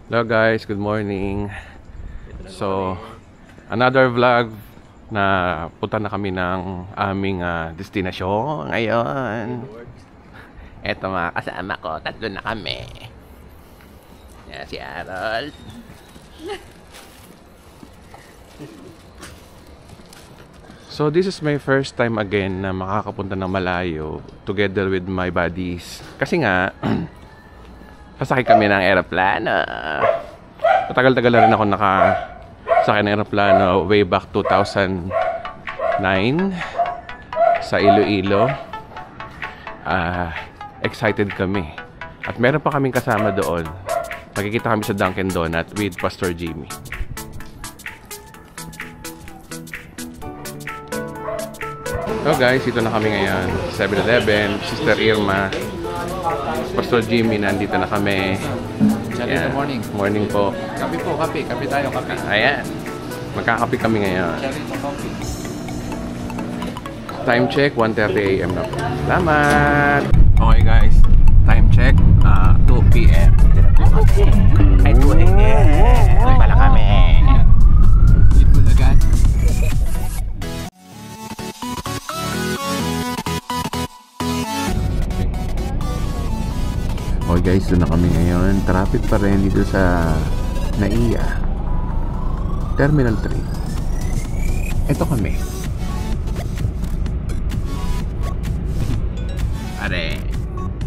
Hello guys, good morning. So, another vlog na punta na kami ng aming destinasyon ngayon. Eto mga kasama ko, tatlo na kami. Yan si Harold. So this is my first time again na makakapunta ng malayo together with my buddies. Kasi nga pasakay kami ng eroplano. Matagal-tagal na rin ako nakasakay ng eroplano way back 2009 sa Iloilo. Excited kami. At meron pa kaming kasama doon. Magkikita kami sa Dunkin' Donut with Pastor Jimmy. So guys, ito na kami ngayon. 7-Eleven, Sister Irma, Pastor Jimmy, nandito na kami. Good morning. Morning po. Kape po, kape. Kape tayo, kape. Ayan. Magkakape kami ngayon. Time check, 1:30 AM na po. Salamat! Okay guys, time check, 2 PM. Ay, 2 AM. Pala kami. Bulagan. Okay guys, doon na kami ngayon. Traffic pa rin dito sa NAIA Terminal 3. Ito kami. Are.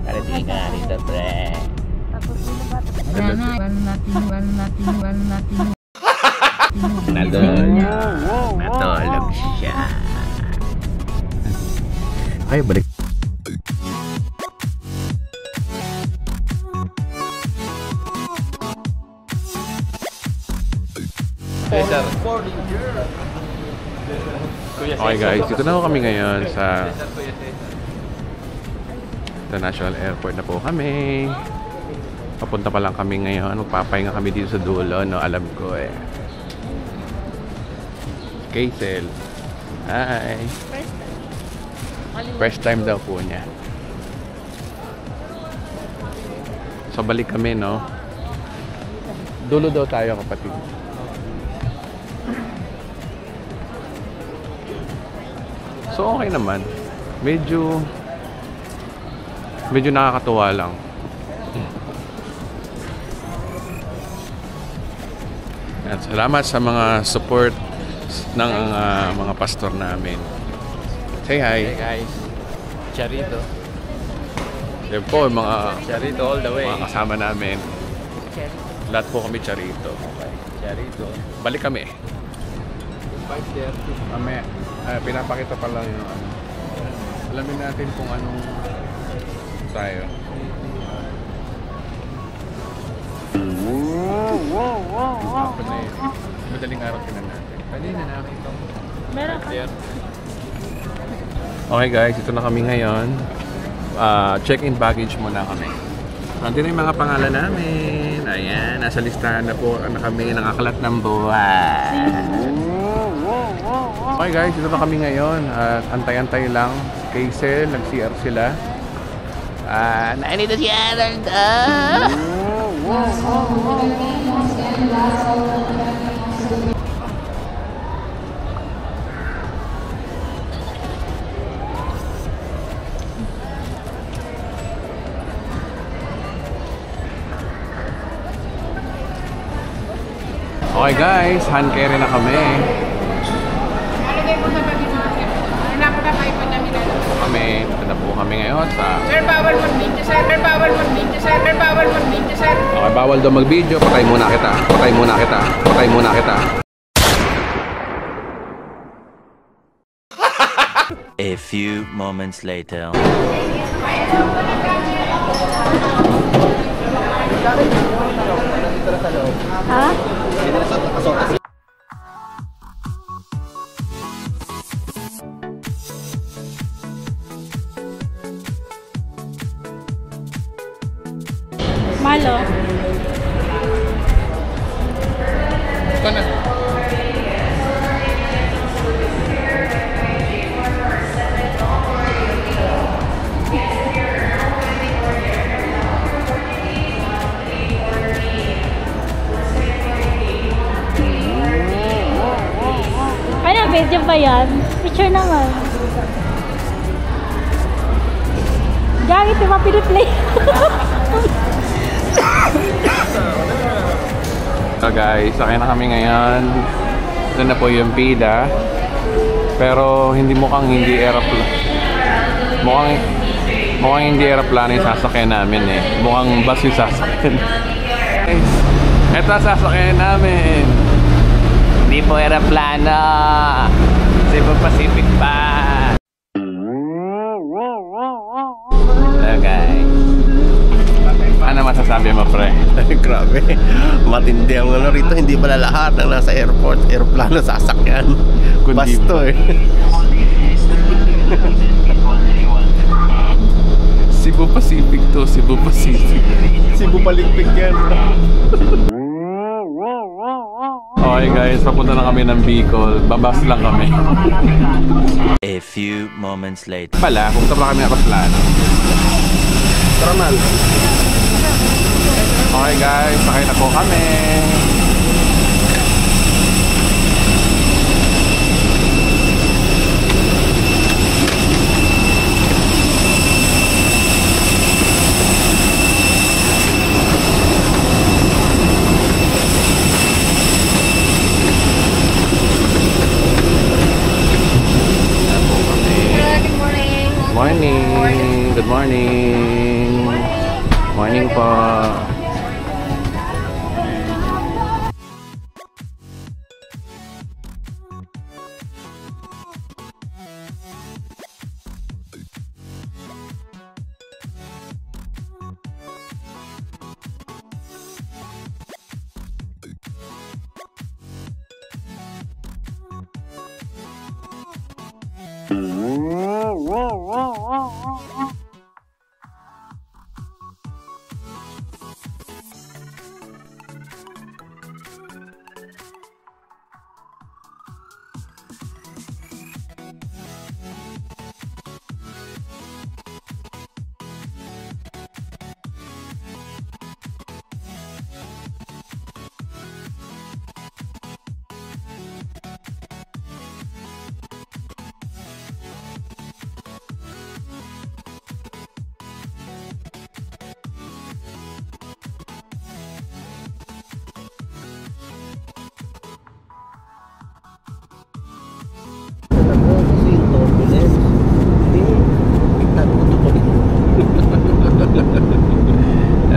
Are di ka rito, pre. Natulog siya. Ay, balik. Okay guys, dito na kami ngayon sa International Airport na po kami. Papunta pa lang kami ngayon. Magpapahinga kami dito sa dulo, no? Alam ko eh. Kaysel. Hi. First time daw po niya. So balik kami, no? Dulo daw tayo, kapatid. So okay naman. Medyo nakakatuwa lang. At salamat sa mga support ng mga pastor namin. Say hi. Hey guys. Charito. Yan po mga Charito all the way. mga kasama namin. Lahat po kami Charito. Okay. Charito. Balik kami. 5:30. Mamaya, pinapakita pa lang yung ano. Alamin natin kung anong tayo. Hapon na yun. Madaling araw tinan natin. Kanina namin ito. Meron ka. Okay guys, ito na kami ngayon. Check-in baggage muna kami. Nandito na yung mga pangalan namin. Ayan, nasa listahan na po na kami ng Aklat ng Buhay. Okay guys, ito na kami ngayon. Antay-antay lang. Kaysel, nag-CR sila. Naanito si Harold. Okay guys, hand carry na kami. Ito na po kami ngayon sa... Sir, bawal mag-video, sir. Sir, bawal mag-video, sir. Sir, bawal mag-video, sir. Okay, bawal daw mag-video. Patay muna kita. Patay muna kita. Patay muna kita. A few moments later. Ha? Malo. Ito na. Video ba yan? Picture naman. Gagi, di ba piniplay? So guys, sakay na kami ngayon. Ito na po yung pila. Pero mukhang hindi aeroplane. Mukhang hindi aeroplano yung sasakyan namin eh. Mukhang bus yung sasakyan. Guys, ito sasakyan namin. Hindi po aeroplano. Cebu Pacific pa. Hello guys. Ano masasabi mo, pre? Grabe. Matindi ang ano rito. Hindi pala lahat ng nasa airport, aeroplano, sasakyan. Basto eh. Cebu Pacific to, Cebu Pacific. Cebu Paligpig yan. Okay guys, papunta na kami ng Bicol. Babas lang kami. A few moments later. Pala, pumunta pa kami ng aeroplano. Taramal. Okay guys, sakay na po kami. Morning! Good morning! Morning po!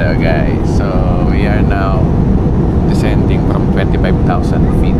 Hello guys, so we are now descending from 25,000 feet.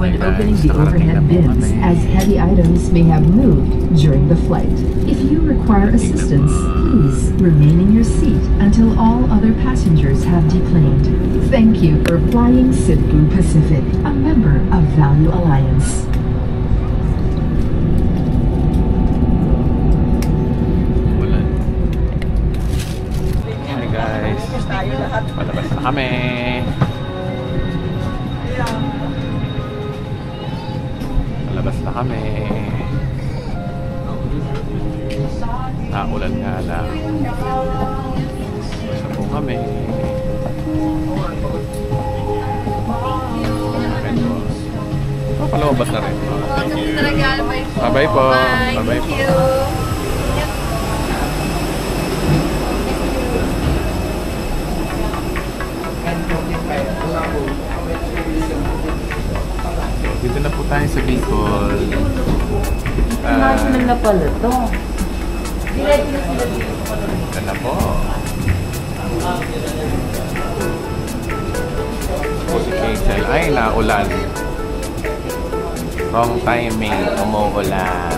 When opening the overhead bins, as heavy items may have moved during the flight. If you require assistance, please remain in your seat until all other passengers have deplaned. Thank you for flying Cebu Pacific, a member of Value Alliance. Hi guys, palabas na kami. Labas na kami. Ulan nga lang. Basta po kami. Palabas na rin. Bye-bye po. Bye-bye po. Dito na po tayo sa Bicol. National na pala to. Dito na po. Si Rachel ay naulan. Wrong timing, umuulan.